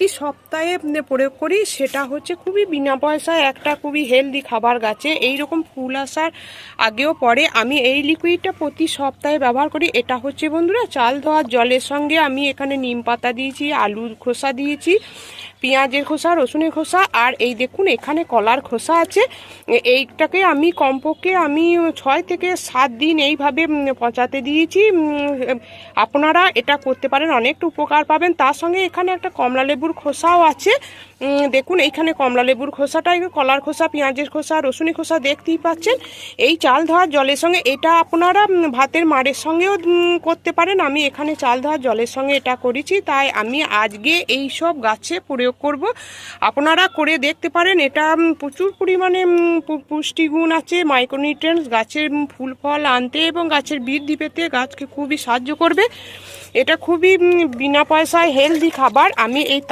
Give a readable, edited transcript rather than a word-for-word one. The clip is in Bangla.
প্রতি সপ্তাহে প্রয়োগ করি, সেটা হচ্ছে খুবই বিনা পয়সায় একটা খুবই হেলদি খাবার। গাছে এইরকম ফুল আসার আগেও পরে আমি এই লিকুইডটা প্রতি সপ্তাহে ব্যবহার করি। এটা হচ্ছে বন্ধুরা চাল ধোয়ার জলের সঙ্গে আমি এখানে নিম পাতা দিয়েছি, আলুর খোসা দিয়েছি, পেঁয়াজের খোসা, রসুনের খোসা, আর এই দেখুন এখানে কলার খোসা আছে। এইটাকে আমি কমপক্ষে আমি 6 থেকে 7 দিন এইভাবে পচাতে দিয়েছি। আপনারা এটা করতে পারেন, অনেকটা উপকার পাবেন। তার সঙ্গে এখানে একটা কমলা লেবুর খোসাও আছে। দেখুন এইখানে কমলা লেবুর খোসাটা, কলার খোসা, পেঁয়াজের খোসা, রসুনের খোসা দেখতেই পাচ্ছেন। এই চাল ধোয়ার জলের সঙ্গে এটা আপনারা ভাতের মাড়ের সঙ্গেও করতে পারেন। আমি এখানে চাল ধোয়ার জলের সঙ্গে এটা করেছি, তাই আমি আজকে এই সব গাছে প্রয়োগ করব। আপনারা করে দেখতে পারেন। এটা প্রচুর পরিমাণে পুষ্টিগুণ আছে, মাইক্রোনিউট্রিয়েন্টস, গাছের ফুল ফল আনতে এবং গাছের বৃদ্ধি পেতে গাছকে খুবই সাহায্য করবে। এটা খুবই বিনা পয়সায় হেলদি খাবার। আমি এই